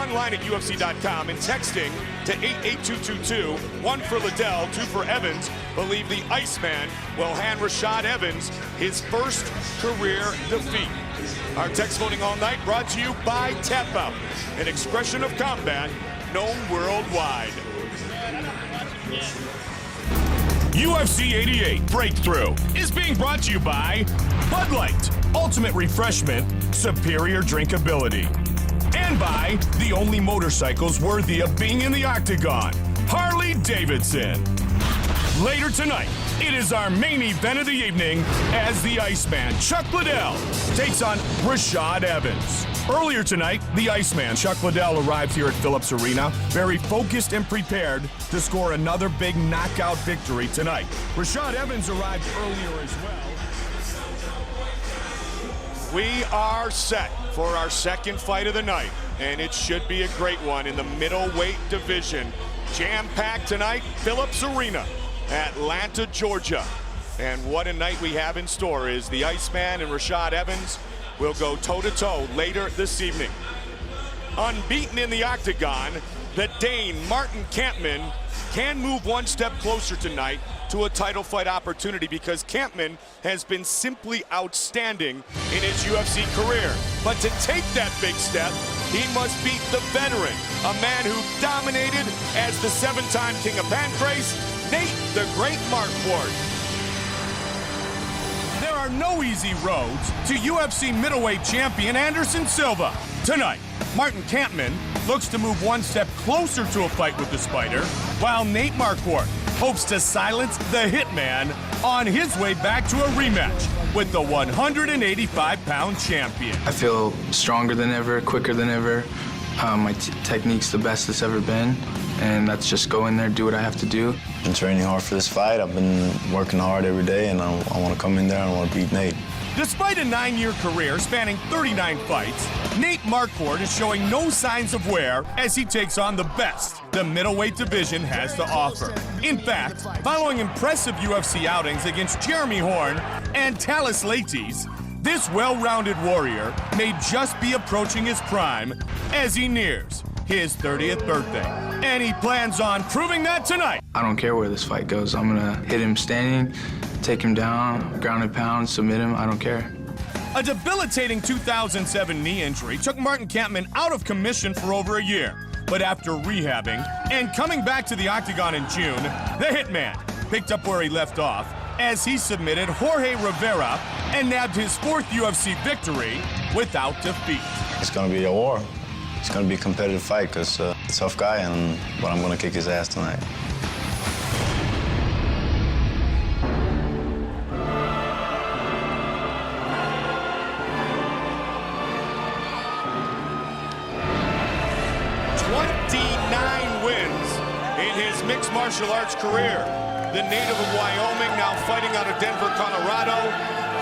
online at UFC.com and texting to 88222, 1 for Liddell, 2 for Evans, believe the Iceman will hand Rashad Evans his first career defeat. Our text voting all night brought to you by Tap Out, an expression of combat known worldwide. UFC 88 Breakthrough is being brought to you by Bud Light, ultimate refreshment, superior drinkability. And by the only motorcycles worthy of being in the octagon, Harley-Davidson. Later tonight, it is our main event of the evening as the Iceman, Chuck Liddell, takes on Rashad Evans. Earlier tonight, the Iceman, Chuck Liddell, arrived here at Phillips Arena, very focused and prepared to score another big knockout victory tonight. Rashad Evans arrived earlier as well. We are set for our second fight of the night, and it should be a great one in the middleweight division. Jam-packed tonight, Phillips Arena, Atlanta, Georgia. And what a night we have in store is the Iceman and Rashad Evans will go toe-to-toe later this evening. Unbeaten in the octagon, the Dane Martin Kampmann can move one step closer tonight to a title fight opportunity because Kampmann has been simply outstanding in his UFC career. But to take that big step, he must beat the veteran, a man who dominated as the 7-time King of Pancrase, Nate the Great Marquardt. There are no easy roads to UFC middleweight champion Anderson Silva. Tonight, Martin Kampmann looks to move one step closer to a fight with the Spider, while Nate Marquardt hopes to silence the Hitman on his way back to a rematch with the 185-pound champion. I feel stronger than ever, quicker than ever. My technique's the best it's ever been, and that's just go in there, do what I have to do. I've been training hard for this fight. I've been working hard every day, and I want to come in there and I want to beat Nate. Despite a 9-year career spanning 39 fights, Nate Marquardt is showing no signs of wear as he takes on the best the middleweight division has to offer. In fact, following impressive UFC outings against Jeremy Horn and Thales Leites, this well-rounded warrior may just be approaching his prime as he nears his 30th birthday. And he plans on proving that tonight. I don't care where this fight goes. I'm gonna hit him standing, take him down, ground and pound, submit him, I don't care. A debilitating 2007 knee injury took Martin Kampmann out of commission for over a year. But after rehabbing and coming back to the octagon in June, the Hitman picked up where he left off as he submitted Jorge Rivera and nabbed his 4th UFC victory without defeat. It's going to be a war. It's going to be a competitive fight because a tough guy, but I'm going to kick his ass tonight. Mixed martial arts career. The native of Wyoming, now fighting out of Denver, Colorado.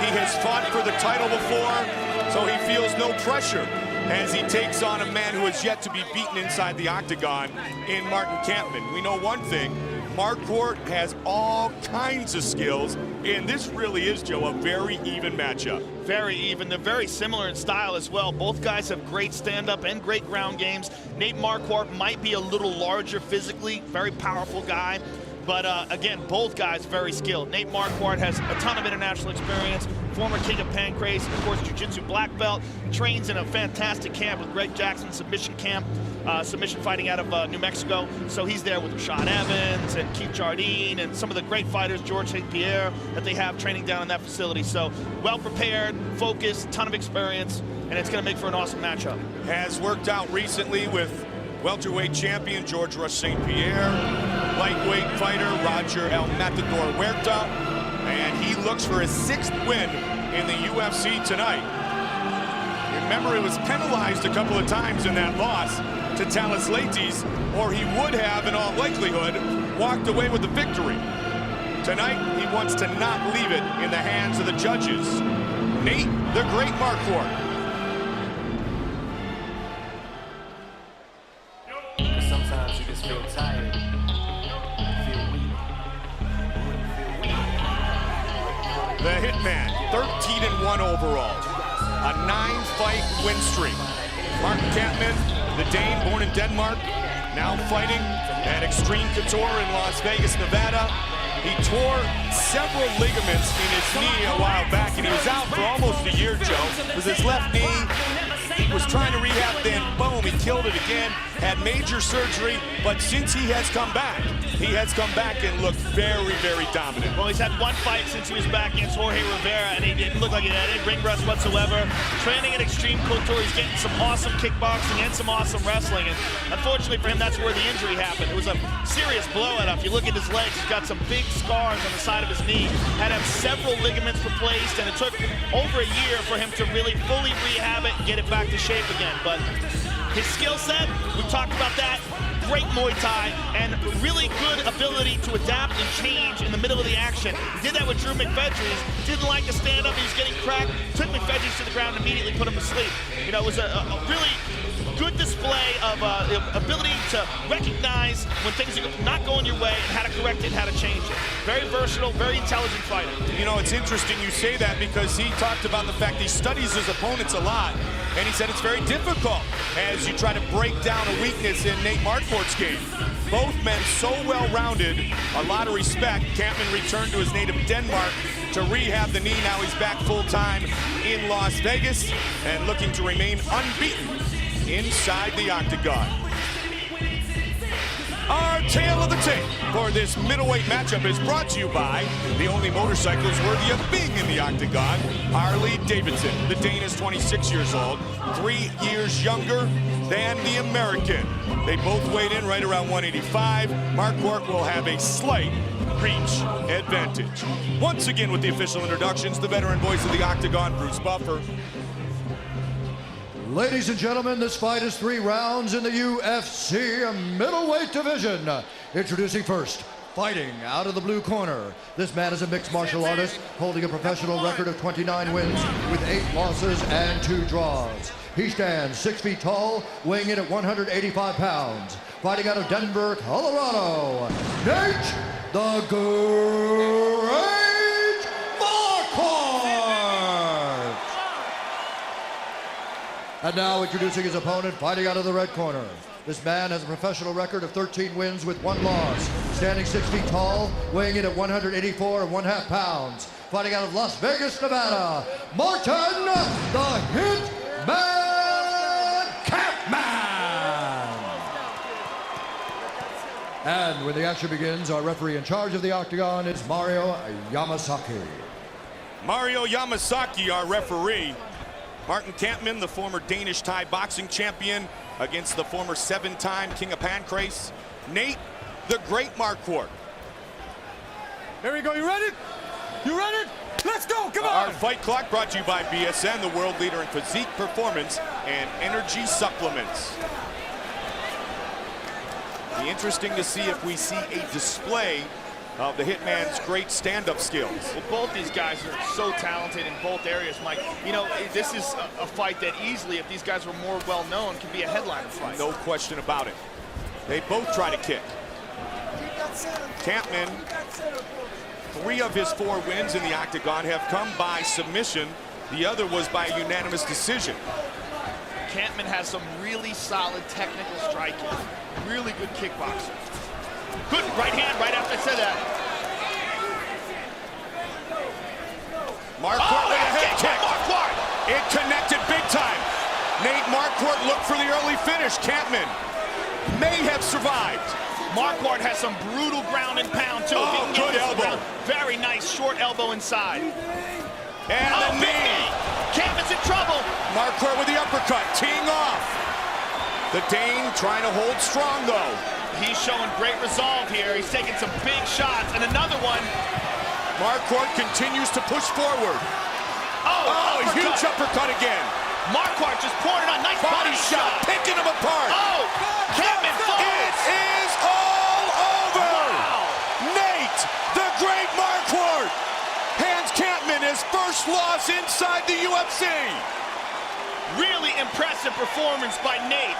He has fought for the title before, so he feels no pressure as he takes on a man who has yet to be beaten inside the octagon in Martin Kampmann. We know one thing, Marquardt has all kinds of skills, and this really is, Joe, a very even matchup. Very even. They're very similar in style as well. Both guys have great stand-up and great ground games. Nate Marquardt might be a little larger physically, very powerful guy. But again, both guys very skilled. Nate Marquardt has a ton of international experience, former King of Pancrase, of course, Jiu-Jitsu black belt, trains in a fantastic camp with Greg Jackson submission camp, submission fighting out of New Mexico. So he's there with Rashad Evans and Keith Jardine and some of the great fighters, George St. Pierre, that they have training down in that facility. So well prepared, focused, ton of experience, and it's going to make for an awesome matchup. Has worked out recently with welterweight champion George Rush St. Pierre, lightweight fighter Roger El Matador Huerta, and he looks for his 6th win in the UFC tonight. Remember, he was penalized a couple of times in that loss to Thales Leites, or he would have, in all likelihood, walked away with the victory. Tonight, he wants to not leave it in the hands of the judges. Nate the Great Marquardt. Sometimes you just feel tired, feel weak. The Hitman, 13-1 overall, a 9-fight win streak, Martin Kampmann, the Dane born in Denmark, now fighting at Extreme Couture in Las Vegas, Nevada. He tore several ligaments in his knee a while back, and he was out for almost a year, Joe. It was his left knee. He was trying to rehab, then boom, he killed it again, had major surgery, but since he has come back and looked very, very dominant. Well, he's had one fight since he was back against Jorge Rivera, and he didn't look like he had any ring rust whatsoever. Training at Extreme Couture, he's getting some awesome kickboxing and some awesome wrestling, and unfortunately for him, that's where the injury happened. It was a serious blowout. If you look at his legs, he's got some big scars on the side of his knee, had to have several ligaments replaced, and it took over a year for him to really fully rehab it and get it back to shape again. But his skill set, we talked about that, great Muay Thai, and really good ability to adapt and change in the middle of the action. He did that with Drew McFedries, didn't like to stand up, he was getting cracked, took McFedries to the ground and immediately put him to sleep. You know, it was a really good display of ability to recognize when things are not going your way and how to correct it and how to change it. Very versatile, very intelligent fighter. You know, it's interesting you say that because he talked about the fact he studies his opponents a lot, and he said it's very difficult as you try to break down a weakness in Nate Marquardt's game. Both men so well-rounded, a lot of respect. Kampmann returned to his native Denmark to rehab the knee. Now he's back full-time in Las Vegas and looking to remain unbeaten inside the octagon. Our tale of the tape for this middleweight matchup is brought to you by the only motorcycles worthy of being in the octagon, Harley-Davidson. The Dane is 26 years old, 3 years younger than the American. They both weighed in right around 185. Marquardt will have a slight reach advantage. Once again with the official introductions, the veteran voice of the octagon, Bruce Buffer. Ladies and gentlemen, this fight is 3 rounds in the UFC middleweight division. Introducing first, fighting out of the blue corner. This man is a mixed martial artist holding a professional record of 29 wins with 8 losses and 2 draws. He stands 6 feet tall, weighing in at 185 pounds. Fighting out of Denver, Colorado, Nate the Great Marquardt! And now introducing his opponent, fighting out of the red corner. This man has a professional record of 13 wins with 1 loss. Standing 6 feet tall, weighing in at 184 1/2 pounds. Fighting out of Las Vegas, Nevada, Martin the Hitman Kampmann! And when the action begins, our referee in charge of the octagon is Mario Yamasaki. Mario Yamasaki, our referee. Martin Kampmann, the former Danish Thai boxing champion, against the former 7-time King of Pancrase, Nate the Great Marquardt. Here we go, you ready? You ready? Let's go, come on! Our fight clock brought to you by BSN, the world leader in physique performance and energy supplements. Be interesting to see if we see a display of the Hitman's great stand-up skills. Well, both these guys are so talented in both areas, Mike. You know, this is a fight that easily, if these guys were more well-known, can be a headliner fight. No question about it. They both try to kick. Kampmann, 3 of his 4 wins in the octagon have come by submission. The other was by a unanimous decision. Kampmann has some really solid technical striking, really good kickboxer. Good right hand right after I said that. Marquardt with a head kick. Marquardt! It connected big time. Nate Marquardt looked for the early finish. Kampmann may have survived. Marquardt has some brutal ground and pound too. Oh, good elbow. Very nice short elbow inside. And the knee. Kampmann's in trouble. Marquardt with the uppercut, teeing off. The Dane trying to hold strong though. He's showing great resolve here. He's taking some big shots, and another one. Marquardt continues to push forward. Oh, a huge uppercut again. Marquardt just pouring it on. Nice Body shot, picking him apart. Oh, Kampmann falls. It is all over. Wow. Nate, the Great Marquardt, hands Kampmann his first loss inside the UFC. Really impressive performance by Nate.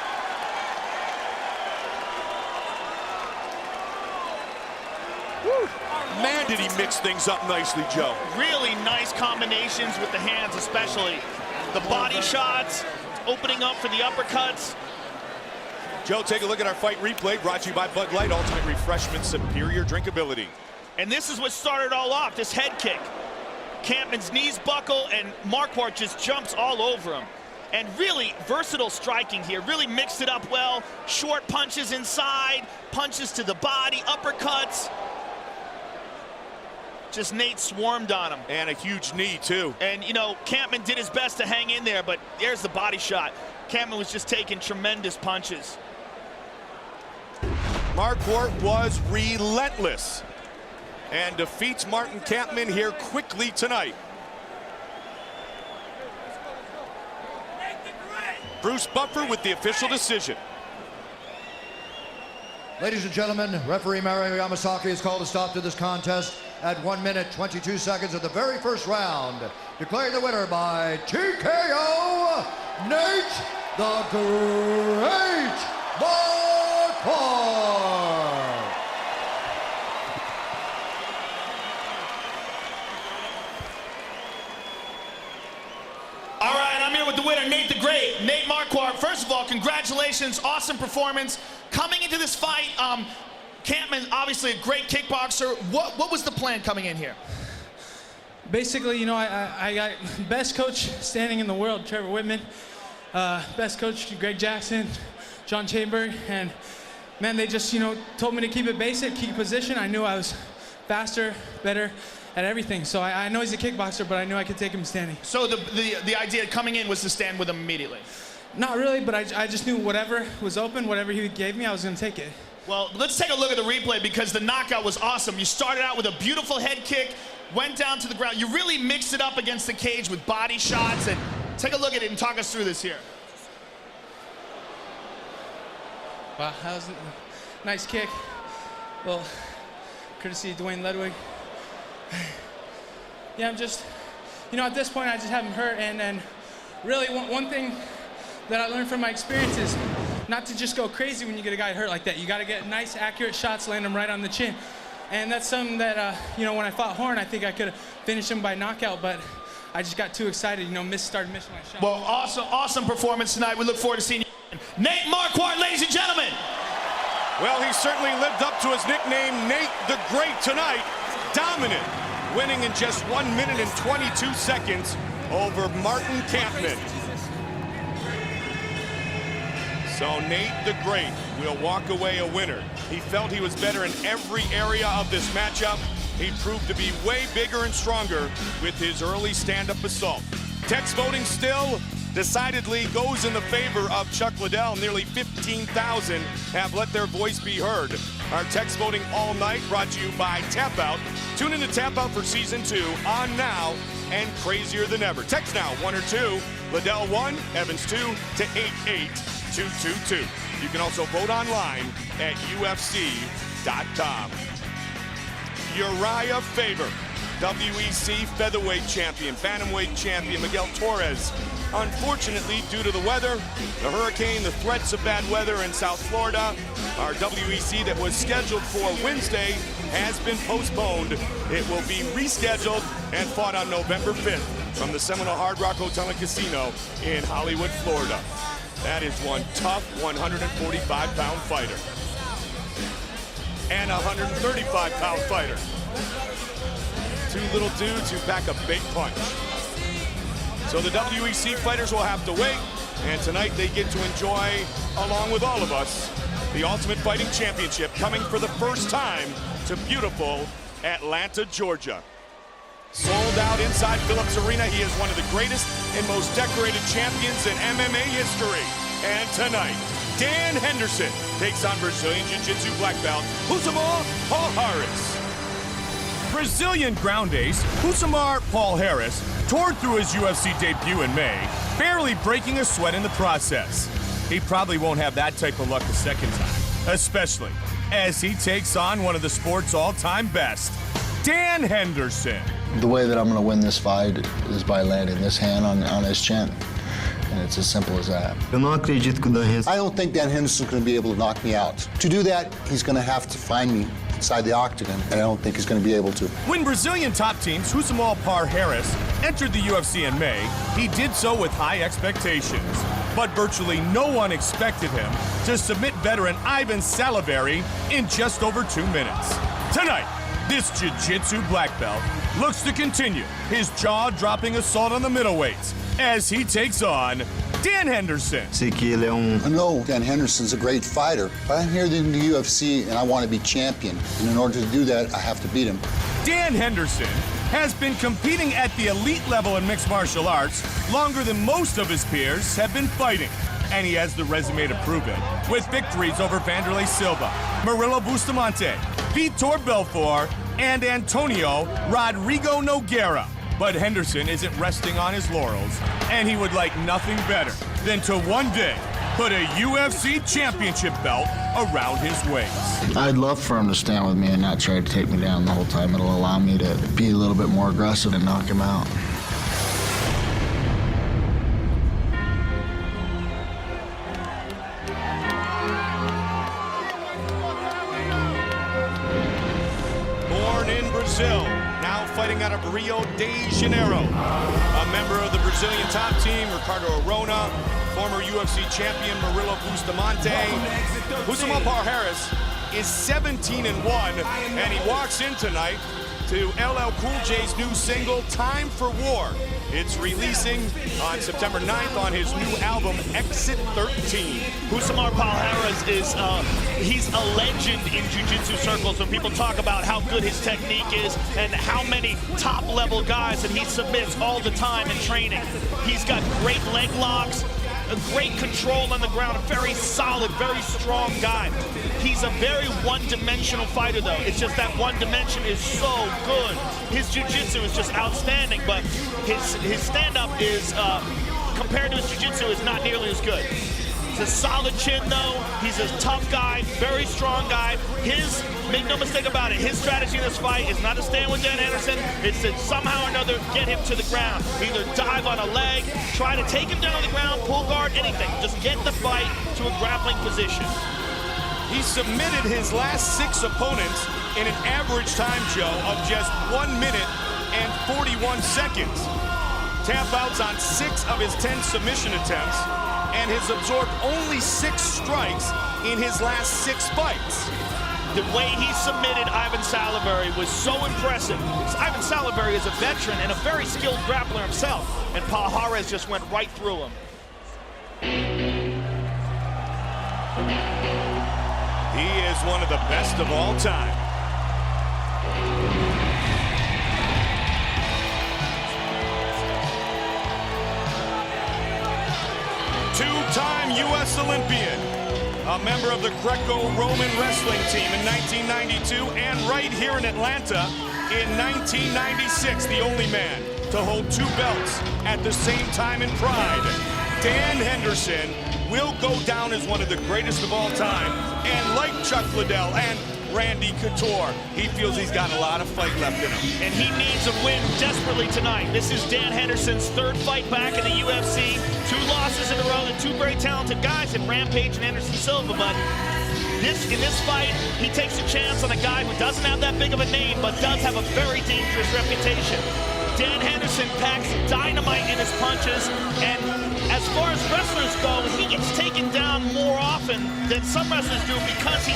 Woo. Man, did he mix things up nicely, Joe. Really nice combinations with the hands, especially. The body shots, opening up for the uppercuts. Joe, take a look at our fight replay, brought to you by Bud Light, Ultimate Refreshment, superior drinkability. And this is what started all off, this head kick. Kampmann's knees buckle, and Marquardt just jumps all over him. And really versatile striking here, really mixed it up well. Short punches inside, punches to the body, uppercuts. Just Nate swarmed on him. And a huge knee, too. And, you know, Kampmann did his best to hang in there, but there's the body shot. Kampmann was just taking tremendous punches. Marquardt was relentless and defeats Martin Kampmann here quickly tonight. Bruce Buffer with the official decision. Ladies and gentlemen, referee Mario Yamasaki has called a stop to this contest at 1 minute 22 seconds of the very first round, declaring the winner by TKO, Nate the Great Marquardt. All right, I'm here with the winner, Nate the Great, Nate Marquardt. First of all, congratulations, awesome performance. Coming into this fight, Kampmann, obviously a great kickboxer. What was the plan coming in here? Basically, you know, I got best coach standing in the world, Trevor Whitman. Best coach, Greg Jackson, John Chamberg, and man, they just, you know, told me to keep it basic, keep position. I knew I was faster, better at everything. So I know he's a kickboxer, but I knew I could take him standing. So the idea coming in was to stand with him immediately? Not really, but I just knew whatever was open, whatever he gave me, I was gonna take it. Well, let's take a look at the replay because the knockout was awesome. You started out with a beautiful head kick, went down to the ground. You really mixed it up against the cage with body shots. And take a look at it and talk us through this here. Wow, that was a nice kick. Well, courtesy of Dwayne Ledwig. Yeah, I'm just, you know, at this point I just have him hurt, and really one thing that I learned from my experience is not to just go crazy when you get a guy hurt like that. You got to get nice, accurate shots, land him right on the chin. And that's something that, you know, when I fought Horn, I think I could have finished him by knockout, but I just got too excited, you know, started missing my shot. Well, awesome performance tonight. We look forward to seeing you. Nate Marquardt, ladies and gentlemen. Well, he certainly lived up to his nickname, Nate the Great, tonight. Dominant, winning in just 1 minute and 22 seconds over Martin Kampmann. So Nate the Great will walk away a winner. He felt he was better in every area of this matchup. He proved to be way bigger and stronger with his early stand-up assault. Text voting still decidedly goes in the favor of Chuck Liddell. Nearly 15,000 have let their voice be heard. Our text voting all night brought to you by Tap Out. Tune in to Tap Out for Season 2 on now and crazier than ever. Text now 1 or 2, Liddell 1, Evans 2 to 88222. You can also vote online at UFC.com. Uriah Faber, WEC featherweight champion, bantamweight champion Miguel Torres. Unfortunately, due to the weather, the hurricane, the threats of bad weather in South Florida, our WEC that was scheduled for Wednesday has been postponed. It will be rescheduled and fought on November 5th from the Seminole Hard Rock Hotel and Casino in Hollywood, Florida. That is one tough 145-pound fighter and a 135-pound fighter. Two little dudes who pack a big punch. So the WEC fighters will have to wait, and tonight they get to enjoy, along with all of us, the Ultimate Fighting Championship coming for the first time to beautiful Atlanta, Georgia. Sold out inside Phillips Arena. He is one of the greatest and most decorated champions in MMA history. And tonight, Dan Henderson takes on Brazilian Jiu-Jitsu black belt Rousimar Paul Harris. Brazilian ground ace Rousimar Paul Harris toured through his UFC debut in May, barely breaking a sweat in the process. He probably won't have that type of luck the second time, especially as he takes on one of the sport's all-time best, Dan Henderson. The way that I'm going to win this fight is by landing this hand on his chin. And it's as simple as that. I don't think Dan Henderson's going to be able to knock me out. To do that, he's going to have to find me inside the octagon, and I don't think he's going to be able to. When Brazilian top teams Rousimar Paul Harris entered the UFC in May, he did so with high expectations. but virtually no one expected him to submit veteran Ivan Salivary in just over 2 minutes. Tonight, this jiu-jitsu black belt looks to continue his jaw-dropping assault on the middleweights as he takes on Dan Henderson. I know Dan Henderson's a great fighter, but I'm here in the UFC and I want to be champion. And in order to do that, I have to beat him. Dan Henderson has been competing at the elite level in mixed martial arts longer than most of his peers have been fighting. And he has the resume to prove it, with victories over Vanderlei Silva, Murilo Bustamante, Vitor Belfort, and Antonio Rodrigo Nogueira. But Henderson isn't resting on his laurels, and he would like nothing better than to one day put a UFC championship belt around his waist. I'd love for him to stand with me and not try to take me down the whole time. It'll allow me to be a little bit more aggressive and knock him out. Born in Brazil, now fighting out of Rio de Janeiro. A member of the Brazilian top team, Ricardo Arona, former UFC champion Murilo Bustamante. Bustamante Harris is 17-1, and he walks in tonight to LL Cool J's new single, Time for War. It's releasing on September 9th on his new album, Exit 13. Bustamante Harris is, he's a legend in jiu-jitsu circles when people talk about how good his technique is and how many top-level guys that he submits all the time in training. He's got great leg locks, a great control on the ground, a very solid, very strong guy. He's a very one-dimensional fighter, though. It's just that one dimension is so good. His jiu-jitsu is just outstanding, but his stand-up is, compared to his jiu-jitsu, is not nearly as good. He's a solid chin, though. He's a tough guy, very strong guy. Make no mistake about it, his strategy in this fight is not to stand with Dan Henderson. It's to somehow or another get him to the ground. Either dive on a leg, try to take him down on the ground, pull guard, anything. Just get the fight to a grappling position. He submitted his last 6 opponents in an average time, Joe, of just 1 minute and 41 seconds. Tap outs on 6 of his 10 submission attempts, and has absorbed only 6 strikes in his last 6 fights. The way he submitted Ivan Salivary was so impressive. Ivan Salivary is a veteran and a very skilled grappler himself, and Palhares just went right through him. He is one of the best of all time. Two-time U.S. Olympian, a member of the Greco-Roman wrestling team in 1992 and right here in Atlanta in 1996, the only man to hold 2 belts at the same time in Pride. Dan Henderson will go down as one of the greatest of all time, and like Chuck Liddell and Randy Couture, he feels he's got a lot of fight left in him. And he needs a win desperately tonight. This is Dan Henderson's 3rd fight back in the UFC. 2 losses in a row to 2 very talented guys in Rampage and Anderson Silva, but in this fight, he takes a chance on a guy who doesn't have that big of a name, but does have a very dangerous reputation. Dan Henderson packs dynamite in his punches, and as far as wrestlers go, he gets taken down more often than some wrestlers do because he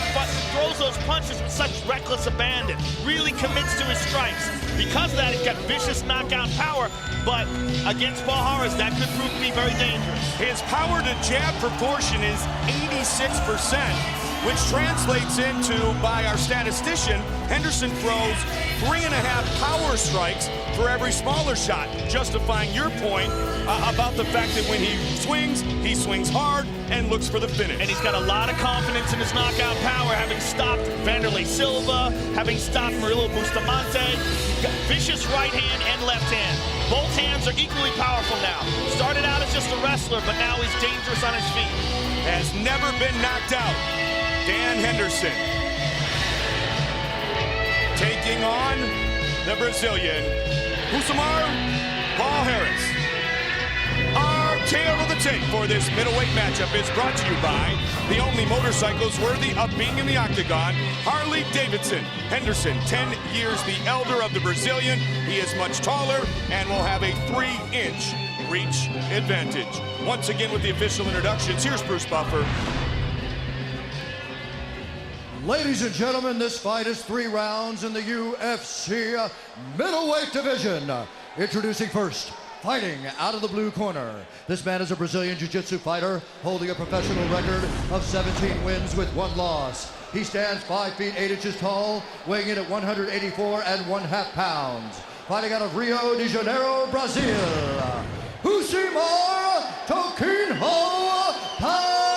throws those punches with such reckless abandon, really commits to his strikes. Because of that, he's got vicious knockout power, but against Palhares, that could prove to be very dangerous. His power to jab proportion is 86%, which translates into, by our statistician, Henderson throws 3.5 power strikes for every smaller shot, justifying your point about the fact that when he swings hard and looks for the finish. And he's got a lot of confidence in his knockout power, having stopped Vanderlei Silva, having stopped Murilo Bustamante. Got vicious right hand and left hand. Both hands are equally powerful now. Started out as just a wrestler, but now he's dangerous on his feet. Has never been knocked out. Dan Henderson taking on the Brazilian Bustamante Harris. Our tail of the tape for this middleweight matchup is brought to you by the only motorcycles worthy of being in the octagon, Harley Davidson. Henderson, 10 years the elder of the Brazilian. He is much taller and will have a 3-inch reach advantage. Once again with the official introductions, here's Bruce Buffer. Ladies and gentlemen, this fight is 3 rounds in the UFC middleweight division. Introducing first, fighting out of the blue corner. This man is a Brazilian Jiu-Jitsu fighter holding a professional record of 17 wins with 1 loss. He stands 5 feet 8 inches tall, weighing in at 184 1/2 pounds. Fighting out of Rio de Janeiro, Brazil, Husimar Toquinho Palmeiras.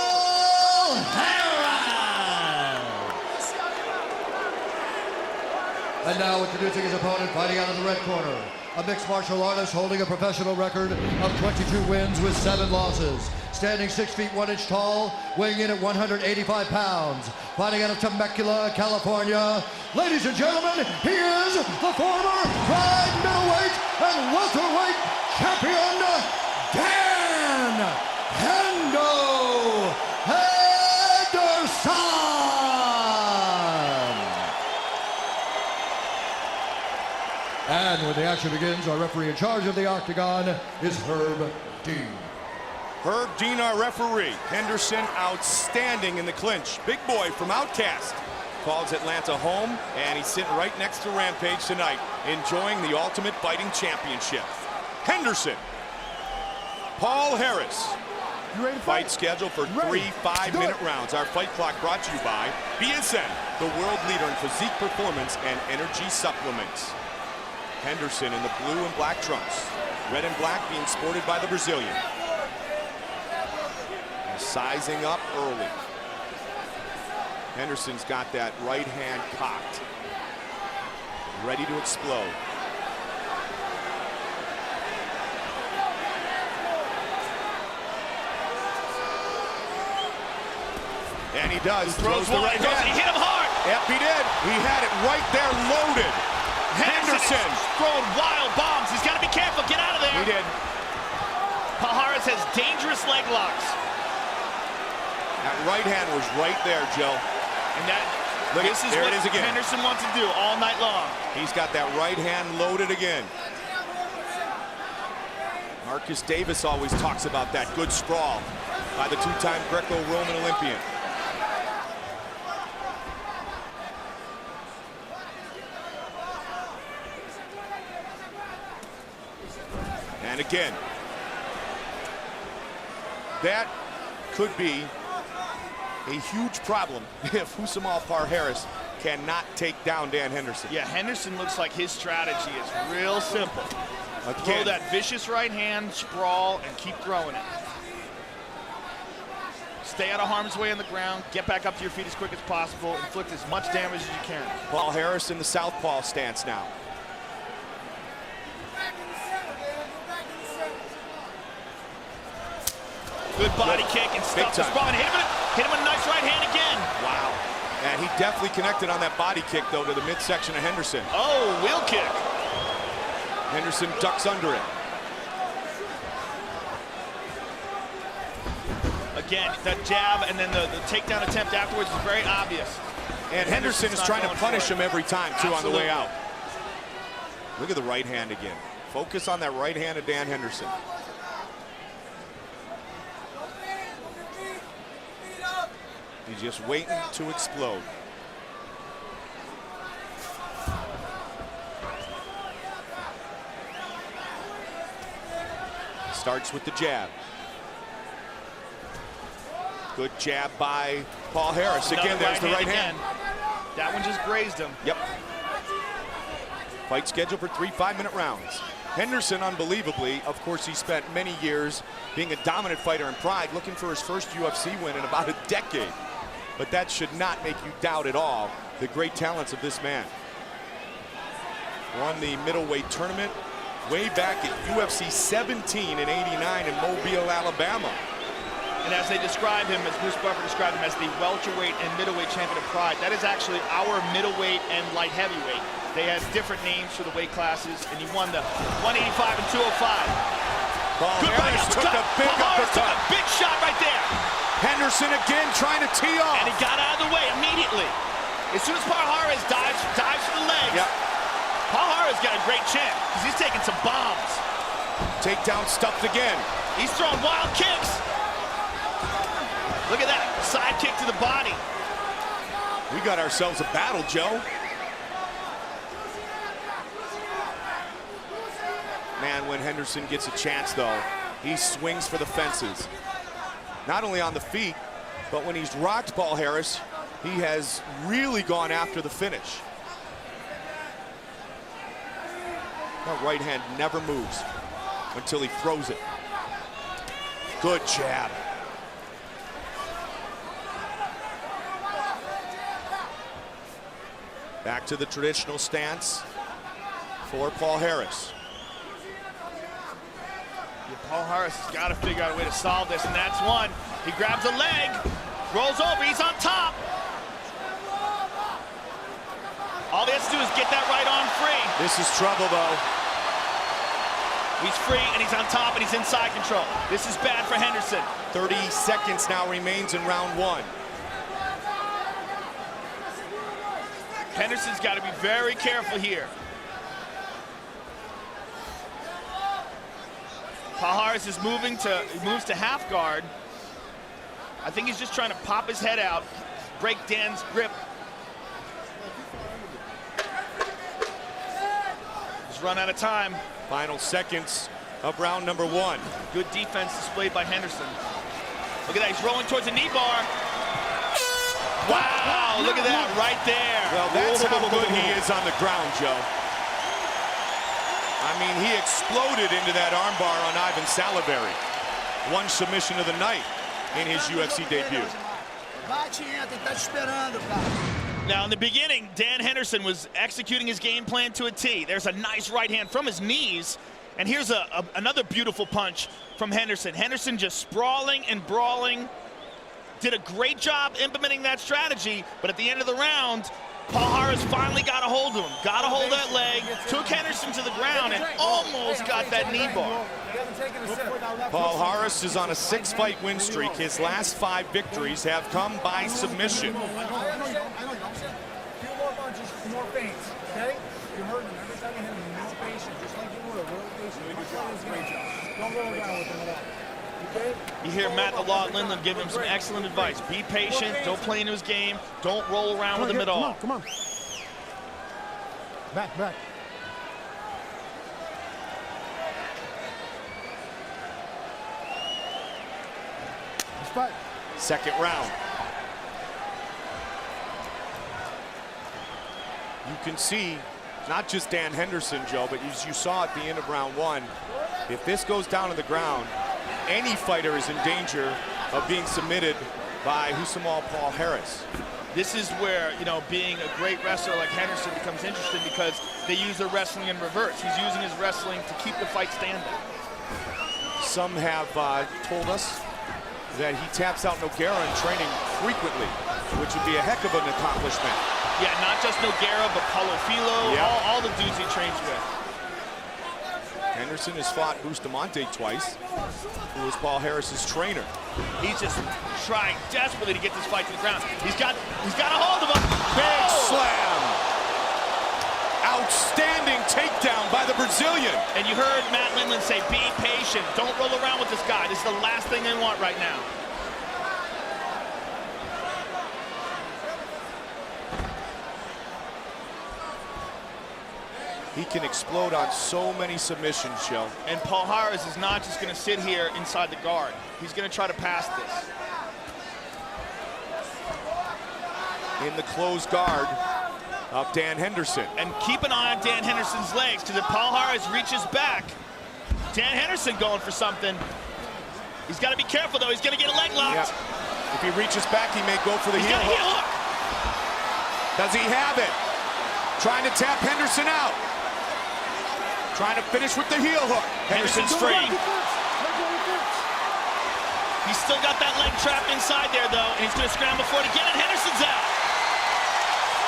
And now introducing his opponent, fighting out of the red corner. A mixed martial artist holding a professional record of 22 wins with 7 losses. Standing 6 feet 1 inch tall, weighing in at 185 pounds. Fighting out of Temecula, California. Ladies and gentlemen, he is the former Pride middleweight and welterweight champion, Dan Hendo Henderson. And when the action begins, our referee in charge of the octagon is Herb Dean. Herb Dean, our referee. Henderson outstanding in the clinch. Big boy from Outcast calls Atlanta home, and he's sitting right next to Rampage tonight, enjoying the Ultimate Fighting Championship. Henderson. Paul Harris. You ready to Fight scheduled for 3 5-minute rounds. Our fight clock brought to you by BSN, the world leader in physique performance and energy supplements. Henderson in the blue and black trunks. Red and black being sported by the Brazilian. Sizing up early. Henderson's got that right hand cocked, ready to explode. And he does. He throws the right hand. He hit him hard. Yep, he did. He had it right there loaded. Henderson throwing wild bombs. He's got to be careful. Get out of there. He did. Pajares has dangerous leg locks. That right hand was right there, Joe. And this is what Henderson wants to do all night long. He's got that right hand loaded again. Marcus Davis always talks about that good sprawl by the 2-time Greco-Roman Olympian. And again, that could be a huge problem if Husimar Palmeiras cannot take down Dan Henderson. Yeah, Henderson looks like his strategy is real simple. Again, throw that vicious right hand, sprawl, and keep throwing it. Stay out of harm's way on the ground, get back up to your feet as quick as possible, inflict as much damage as you can. Palmeiras in the southpaw stance now. Good body kick and stuff the sprawl and hit him a nice right hand again. Wow. And he definitely connected on that body kick, though, to the midsection of Henderson. Oh, wheel kick. Henderson ducks under it. Again, that jab and then the takedown attempt afterwards is very obvious. And Henderson is trying to punish him every time, too, on the way out. Look at the right hand again. Focus on that right hand of Dan Henderson. He's just waiting to explode. Starts with the jab. Good jab by Paul Harris. Again, there's the right hand. That one just grazed him. Yep. Fight scheduled for 3 5-minute rounds. Henderson, unbelievably, of course, he spent many years being a dominant fighter in Pride, looking for his first UFC win in about a decade. But that should not make you doubt at all the great talents of this man. Won the middleweight tournament way back at UFC 17 in '89 in Mobile, Alabama. And as they describe him, as Bruce Buffer described him, as the welterweight and middleweight champion of Pride, that is actually our middleweight and light heavyweight. They have different names for the weight classes, and he won the 185 and 205. Good Harris took a big uppercut. Took a big shot right there. Henderson again trying to tee off. And he got out of the way immediately. As soon as Palmeiras dives for the legs, Palmeiras got a great chin because he's taking some bombs. Takedown stuffed again. He's throwing wild kicks. Look at that, side kick to the body. We got ourselves a battle, Joe. Man, when Henderson gets a chance, though, he swings for the fences. Not only on the feet, but when he's rocked Paul Harris, he has really gone after the finish. That right hand never moves until he throws it. Good jab. Back to the traditional stance for Paul Harris. Yeah, Paul Harris has got to figure out a way to solve this, and that's one. He grabs a leg, rolls over, he's on top. All he has to do is get that right arm free. This is trouble, though. He's free, and he's on top, and he's in side control. This is bad for Henderson. 30 seconds now remains in round one. Henderson's got to be very careful here. Paul Harris is moves to half guard. I think he's just trying to pop his head out, break Dan's grip. He's run out of time. Final seconds of round number one. Good defense displayed by Henderson. Look at that, he's rolling towards the knee bar. Wow, look at that right there. Well, that's how good he is on the ground, Joe. I mean, he exploded into that armbar on Ivan Salivary. One submission of the night in his UFC debut. Now, in the beginning, Dan Henderson was executing his game plan to a T. There's a nice right hand from his knees. And here's another beautiful punch from Henderson. Henderson just sprawling and brawling. Did a great job implementing that strategy, but at the end of the round, Paul Harris finally got a hold of him. Got a hold of that leg, took Henderson to the ground, and almost got that knee bar. Paul Harris is on a 6-fight win streak. His last 5 victories have come by submission. More feints, okay? You heard him every time you hit him, more patient, just like you were, real patient. Don't roll around with him at all. Okay? You hear Matt the Law Lindland give him some excellent advice. Be patient, don't play into his game, don't roll around with him at all. Come on. Back. Fight. Second round. You can see not just Dan Henderson, Joe, but as you saw at the end of round one, if this goes down to the ground, any fighter is in danger of being submitted by Husamal Paul Harris. This is where, you know, being a great wrestler like Henderson becomes interesting because they use their wrestling in reverse. He's using his wrestling to keep the fight standing. Some have told us that he taps out Nogueira in training frequently, which would be a heck of an accomplishment. Yeah, not just Nogueira, but Paulo Filo, all the dudes he trains with. Henderson has fought Bustamante twice, who was Paul Harris's trainer. He's just trying desperately to get this fight to the ground. He's got a hold of him. Big slam. Outstanding takedown by the Brazilian. And you heard Matt Lindland say, be patient. Don't roll around with this guy. This is the last thing they want right now. He can explode on so many submissions, Joe. And Paul Harris is not just going to sit here inside the guard. He's going to try to pass this. In the closed guard of Dan Henderson. And keep an eye on Dan Henderson's legs, because if Paul Harris reaches back, Dan Henderson going for something. He's got to be careful, though. He's going to get a leg locked. Yeah. If he reaches back, he may go for the heel hook. Does he have it? Trying to tap Henderson out. Trying to finish with the heel hook. Henderson's free. He's still got that leg trapped inside there, though, and he's going to scramble for it again, and Henderson's out.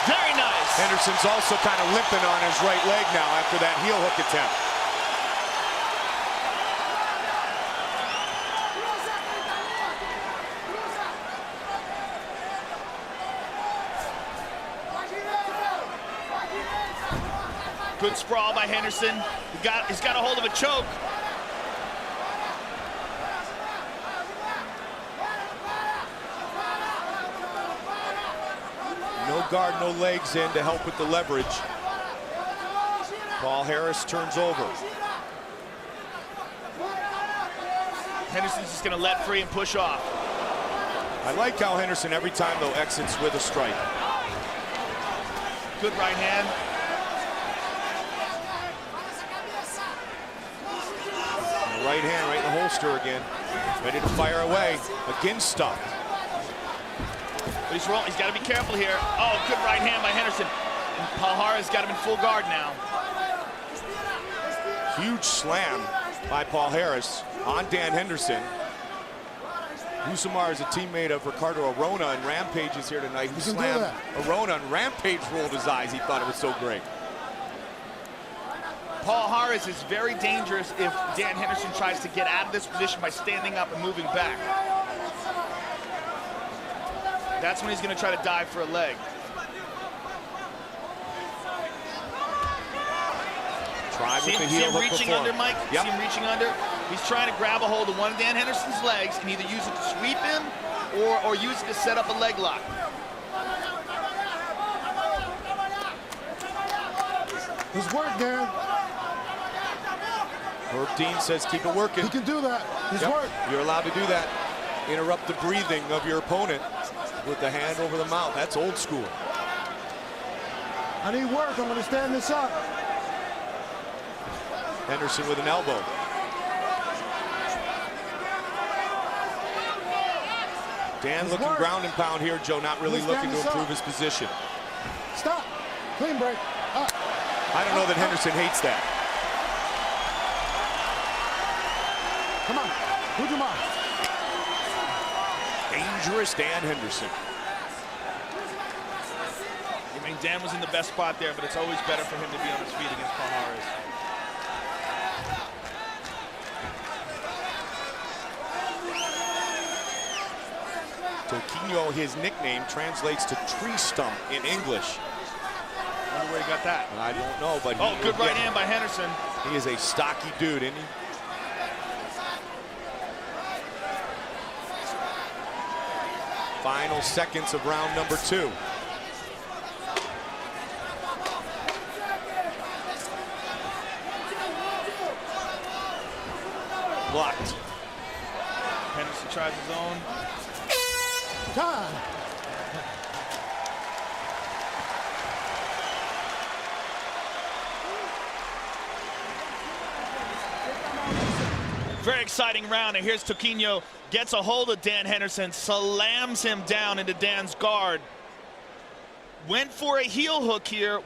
Very nice. Henderson's also kind of limping on his right leg now after that heel hook attempt. Good sprawl by Henderson. He's got a hold of a choke. No guard, no legs in to help with the leverage. Paul Harris turns over. Henderson's just going to let free and push off. I like how Henderson every time, though, exits with a strike. Good right hand. The right hand right in the holster again. Ready to fire away. Again stuffed. But he's rolling. He's got to be careful here. Oh, good right hand by Henderson. And Paul Harris got him in full guard now. Huge slam by Paul Harris on Dan Henderson. Usamar is a teammate of Ricardo Arona and Rampage is here tonight, who slammed Arona, and Rampage rolled his eyes. He thought it was so great. Paul Harris is very dangerous if Dan Henderson tries to get out of this position by standing up and moving back. That's when he's going to try to dive for a leg. Tried with the See heel him hook reaching before. under, Mike? Yep. See him reaching under? He's trying to grab a hold of one of Dan Henderson's legs and either use it to sweep him or use it to set up a leg lock. His work, Darren. Herb Dean says keep it working. He can do that. His Yep. work. You're allowed to do that. Interrupt the breathing of your opponent with the hand over the mouth. That's old school. I need work. I'm going to stand this up. Henderson with an elbow. Dan looking work. ground and pound here, Joe, not really Please looking stand to this up. improve his position. Stop. Clean break. Up. I don't know that Henderson hates that. Come on. Put your mouth. Dangerous Dan Henderson. I mean, Dan was in the best spot there, but it's always better for him to be on his feet against Paul Harris. Toquinho, his nickname, translates to tree stump in English. Wonder where he got that. I don't know, but Oh, good right hand by Henderson. He is a stocky dude, isn't he? Final seconds of round number 2. Blocked. Henderson tries his own. Time. Very exciting round, and here's Toquinho, gets a hold of Dan Henderson, slams him down into Dan's guard. Went for a heel hook here,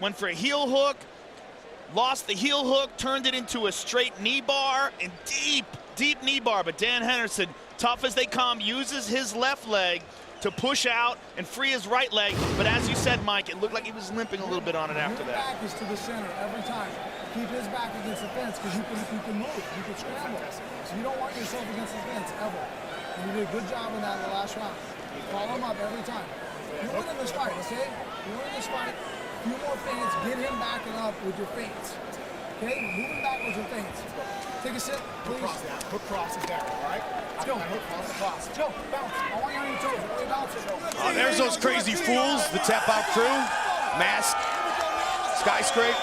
lost the heel hook, turned it into a straight knee bar, and deep knee bar, but Dan Henderson, tough as they come, uses his left leg to push out and free his right leg, but as you said, Mike, it looked like he was limping a little bit on it after Your that. back is to the center every time. Keep his back against the fence because you can move, you can scramble. So you don't want yourself against the fence ever. And you did a good job in that in the last round. Call him up every time. You're winning this fight, okay? You're winning this fight. A few more feints, get him backing up with your feints. Okay? Move him back with your feints. Take a sip, please. Hook cross is there, all right? Joe, bounce. Joe, bounce. I want you on your toes. I want you to bounce it. Oh, there's those crazy fools, the Tap Out crew. Mask, Skyscrape,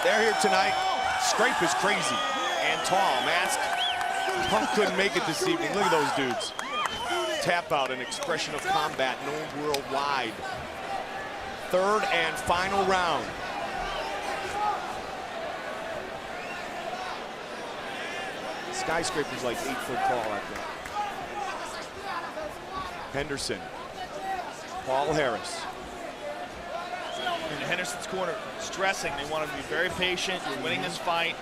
they're here tonight. Scrape is crazy and tall. Mask, Punk couldn't make it this evening. Look at those dudes. Tap Out, an expression of combat known worldwide. Third and final round. Skyscraper's like 8 foot tall, I think. Henderson, Paul Harris. In Henderson's corner, stressing. They want to be very patient. You're winning this fight.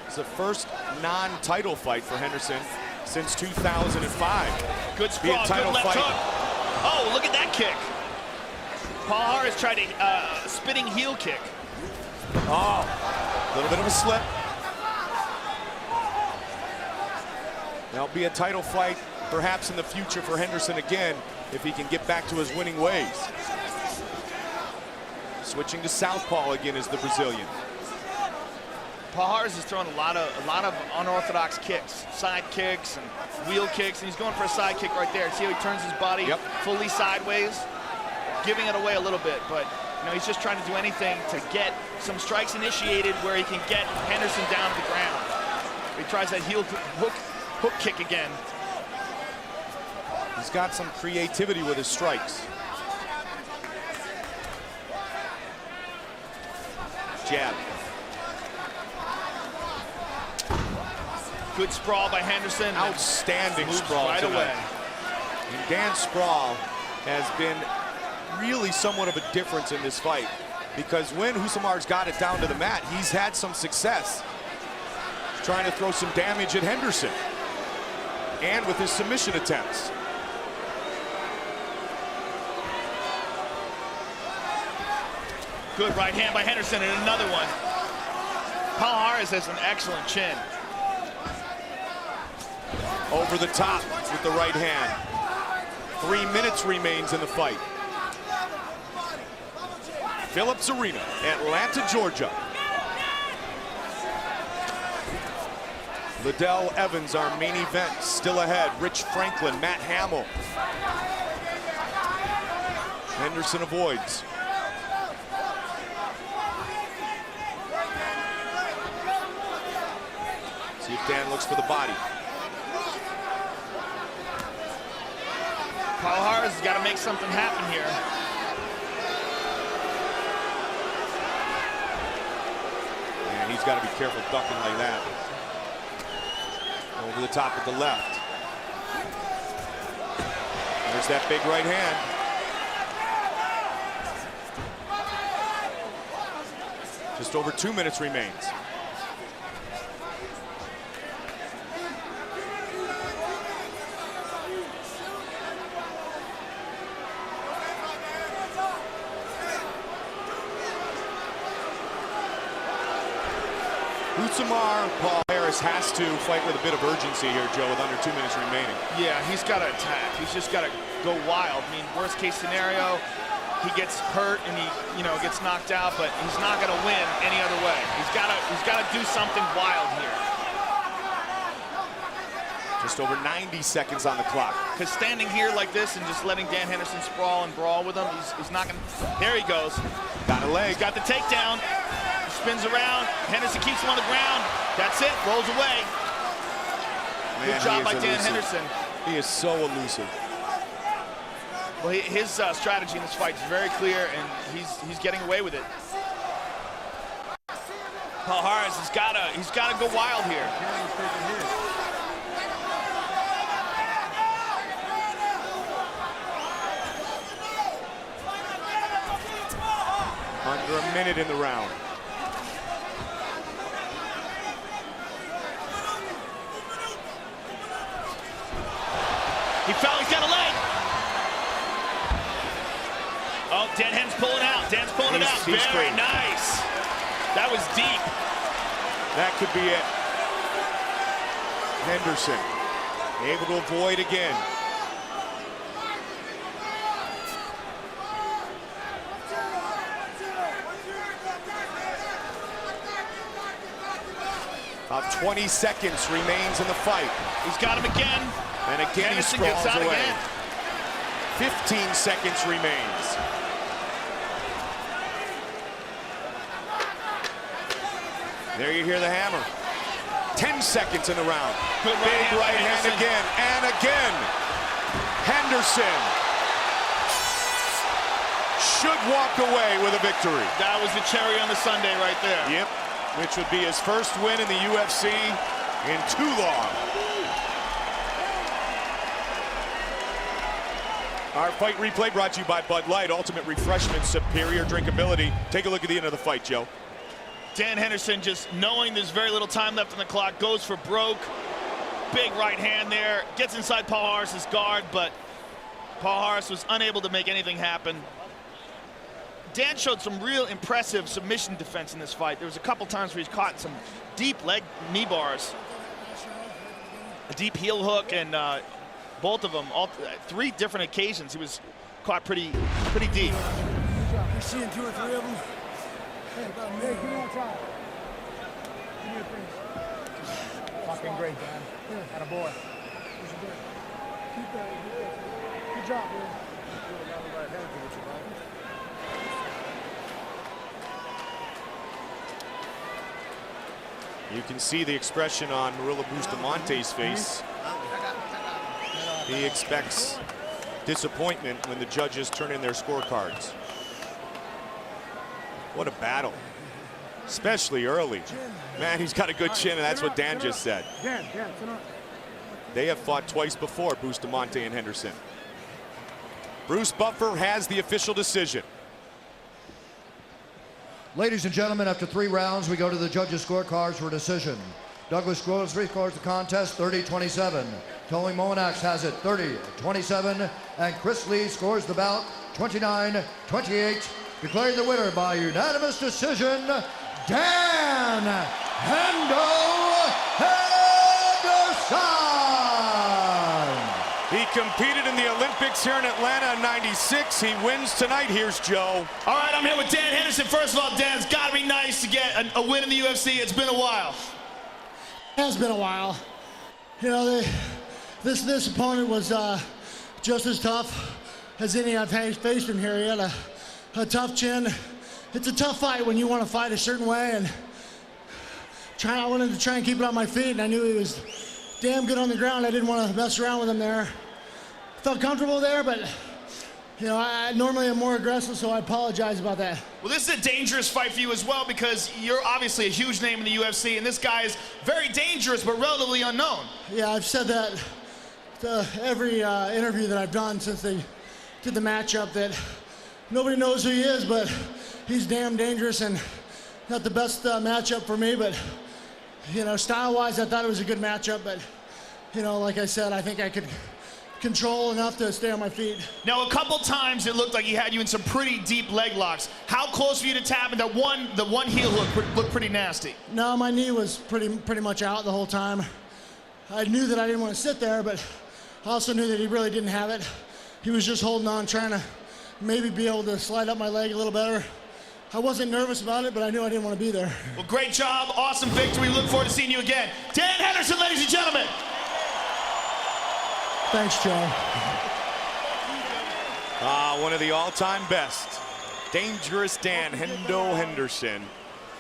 It's the first non-title fight for Henderson since 2005. Good sprawl, good left hook. Oh, look at that kick. Paul Harris tried a spinning heel kick. Oh, a little bit of a slip. There'll be a title fight perhaps in the future for Henderson again if he can get back to his winning ways. Switching to southpaw again is the Brazilian. Paul Harris is throwing a lot of unorthodox kicks, side kicks and wheel kicks, and he's going for a side kick right there. See how he turns his body fully sideways? giving it away a little bit, but you know, he's just trying to do anything to get some strikes initiated where he can get Henderson down to the ground. He tries that heel hook kick again. He's got some creativity with his strikes. Jab. Good sprawl by Henderson. Outstanding sprawl right tonight. away. And Dan Sprawl has been really somewhat of a difference in this fight, because when Husamar's got it down to the mat, he's had some success trying to throw some damage at Henderson and with his submission attempts. Good right hand by Henderson and another one. Palhares has an excellent chin. Over the top with the right hand. 3 minutes remains in the fight. Phillips Arena, Atlanta, Georgia. Liddell Evans, our main event, still ahead. Rich Franklin, Matt Hamill. Henderson avoids. See if Dan looks for the body. Palhares has got to make something happen here. And he's got to be careful ducking like that. Over the top with the left. There's that big right hand. Just over 2 minutes remains. Palhares has to fight with a bit of urgency here, Joe, with under 2 minutes remaining. Yeah, he's got to attack. He's just got to go wild. I mean, worst case scenario, he gets hurt and he, gets knocked out, but he's not going to win any other way. He's got to do something wild here. Just over 90 seconds on the clock. Because standing here like this and just letting Dan Henderson sprawl and brawl with him, he's not going to. There he goes. Got a leg. He's got the takedown. Spins around. Henderson keeps him on the ground. That's it. Rolls away. Man, good job by Dan elusive. Henderson. He is so elusive. Well, his strategy in this fight is very clear, and he's getting away with it. Palhares he's got to go wild here. Under a minute in the round. He fell, he's got a leg. Oh, Dan Hen's pulling out. Dan's pulling it out. Very nice. That was deep. That could be it. Henderson able to avoid again. About 20 seconds remains in the fight. He's got him again. And again, Henderson he gets sprawls out away. again. 15 seconds remains. There you hear the hammer. 10 seconds in the round. Good Big right hand again and again. Henderson should walk away with a victory. That was the cherry on the sundae right there. Yep, which would be his first win in the UFC in too long. Our fight replay brought to you by Bud Light, Ultimate Refreshment, superior drinkability. Take a look at the end of the fight, Joe. Dan Henderson, just knowing there's very little time left on the clock, goes for broke. Big right hand there, gets inside Palhares' guard, but Palhares was unable to make anything happen. Dan showed some real impressive submission defense in this fight. There was a couple times where he's caught some deep leg knee bars, a deep heel hook, and both of them, all 3 different occasions, he was caught pretty deep. You're seeing 2 or 3 of them. Hey, give me that try. Give me a piece. Fucking great, Dan. Here, and a boy. Keep that. Good job, man. You can see the expression on Murilo Bustamante's face. He expects disappointment when the judges turn in their scorecards. What a battle, especially early. Man, he's got a good chin, and that's what Dan just said. They have fought twice before, Bustamante and Henderson. Bruce Buffer has the official decision. Ladies and gentlemen, after 3 rounds, we go to the judges' scorecards for a decision. Douglas Grocery scores the contest 30-27. Tony Monax has it 30-27. And Chris Lee scores the bout 29-28. Declaring the winner by unanimous decision, Dan Hendo Henderson. He competed in the Olympics here in Atlanta in '96. He wins tonight. Here's Joe. All right, I'm here with Dan Henderson. First of all, Dan, it's got to be nice to get a win in the UFC. It's been a while. It has been a while. You know, this opponent was just as tough as any I've faced in here. He had a tough chin. It's a tough fight when you want to fight a certain way, and I wanted to try and keep it on my feet, and I knew he was damn good on the ground. I didn't want to mess around with him there. Felt comfortable there, but you know, I normally am more aggressive, so I apologize about that. Well, this is a dangerous fight for you as well, because you're obviously a huge name in the UFC, and this guy is very dangerous but relatively unknown. Yeah, I've said that to every interview that I've done since they did the matchup, that nobody knows who he is, but he's damn dangerous, and not the best matchup for me, but you know, style-wise, I thought it was a good matchup, but you know, like I said, I think I could control enough to stay on my feet. Now, a couple times it looked like he had you in some pretty deep leg locks. How close were you to tapping? The one heel hook looked pretty nasty. No, my knee was pretty much out the whole time. I knew that I didn't want to sit there, but I also knew that he really didn't have it. He was just holding on, trying to maybe be able to slide up my leg a little better. I wasn't nervous about it, but I knew I didn't want to be there. Well, great job, awesome victory. We look forward to seeing you again. Dan Henderson, ladies and gentlemen. Thanks, Joe. One of the all-time best. Dangerous Dan Hendo Henderson.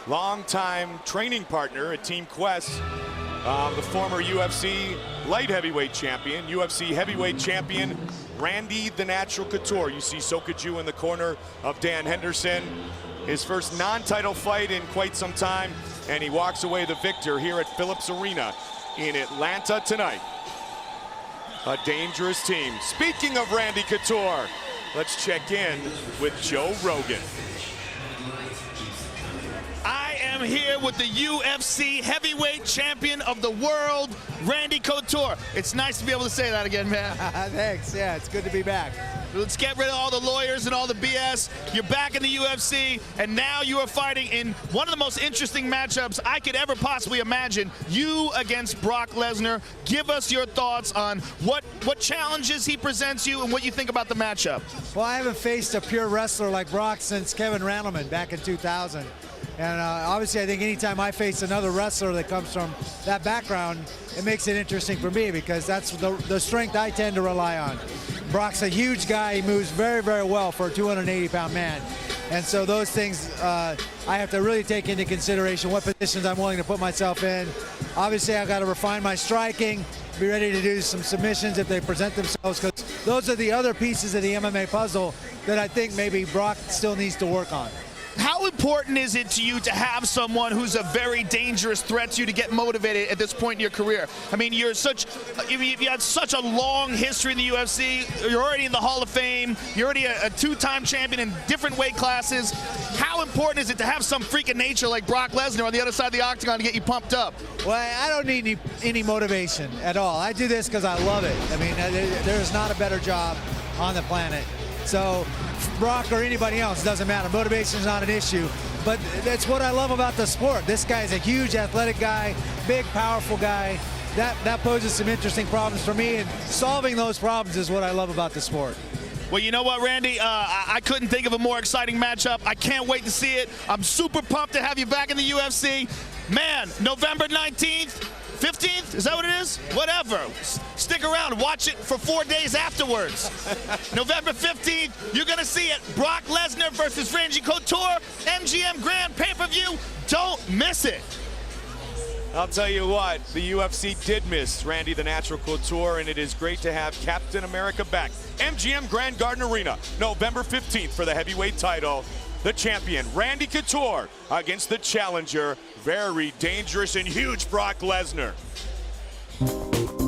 Longtime training partner at Team Quest. The former UFC light heavyweight champion, UFC heavyweight champion, Randy the Natural Couture. You see Sokaju in the corner of Dan Henderson. His first non-title fight in quite some time, and he walks away the victor here at Phillips Arena in Atlanta tonight. A dangerous team. Speaking of Randy Couture, let's check in with Joe Rogan. I am here with the UFC heavyweight champion of the world, Randy Couture. It's nice to be able to say that again, man. Thanks, yeah, it's good to be back. Let's get rid of all the lawyers and all the BS. You're back in the UFC, and now you are fighting in one of the most interesting matchups I could ever possibly imagine. You against Brock Lesnar. Give us your thoughts on what challenges he presents you and what you think about the matchup. Well, I haven't faced a pure wrestler like Brock since Kevin Randleman back in 2000. And obviously, I think anytime I face another wrestler that comes from that background, it makes it interesting for me, because that's the strength I tend to rely on. Brock's a huge guy. He moves very, very well for a 280-pound man. And so those things I have to really take into consideration, what positions I'm willing to put myself in. Obviously, I've got to refine my striking, be ready to do some submissions if they present themselves, because those are the other pieces of the MMA puzzle that I think maybe Brock still needs to work on. How important is it to you to have someone who's a very dangerous threat to you to get motivated at this point in your career? I mean, you had such a long history in the UFC. You're already in the Hall of Fame. You're already a two-time champion in different weight classes. How important is it to have some freak of nature like Brock Lesnar on the other side of the octagon to get you pumped up? Well, I don't need any motivation at all. I do this because I love it. I mean, there's not a better job on the planet. So Brock or anybody else, doesn't matter. Motivation is not an issue, but that's what I love about the sport. This guy is a huge athletic guy, big, powerful guy. That poses some interesting problems for me, and solving those problems is what I love about the sport. Well, you know what, Randy? I couldn't think of a more exciting matchup. I can't wait to see it. I'm super pumped to have you back in the UFC. Man, November 19th, 15th, is that what it is? Whatever. Stick around, watch it for 4 days afterwards. November 15th, you're gonna see it. Brock Lesnar versus Randy Couture, MGM Grand pay-per-view. Don't miss it. I'll tell you what, the UFC did miss Randy the Natural Couture, and it is great to have Captain America back. MGM Grand Garden Arena, November 15th for the heavyweight title. The champion, Randy Couture, against the challenger, very dangerous and huge Brock Lesnar.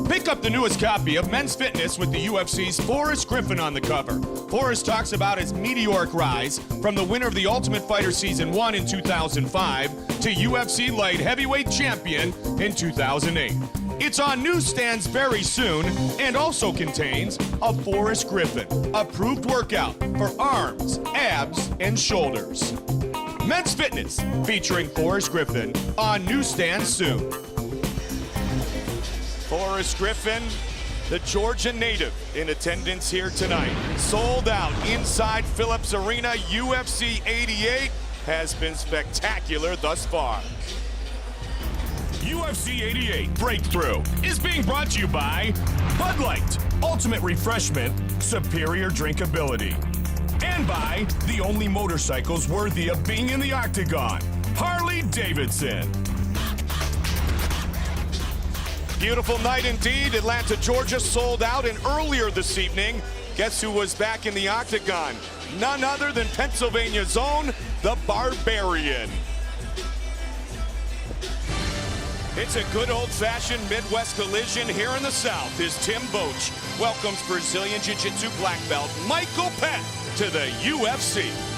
Pick up the newest copy of Men's Fitness with the UFC's Forrest Griffin on the cover. Forrest talks about his meteoric rise from the winner of the Ultimate Fighter Season 1 in 2005 to UFC light heavyweight champion in 2008. It's on newsstands very soon and also contains a Forrest Griffin approved workout for arms, abs, and shoulders. Men's Fitness featuring Forrest Griffin on newsstands soon. Forrest Griffin, the Georgia native, in attendance here tonight. Sold out inside Phillips Arena. UFC 88 has been spectacular thus far. UFC 88 Breakthrough is being brought to you by Bud Light, ultimate refreshment, superior drinkability. And by the only motorcycles worthy of being in the octagon, Harley-Davidson. Beautiful night indeed. Atlanta, Georgia sold out, and earlier this evening, guess who was back in the octagon? None other than Pennsylvania's own, the Barbarian. It's a good old-fashioned Midwest collision. Here in the South is Tim Boach. Welcomes Brazilian Jiu-Jitsu black belt Michael Pett to the UFC.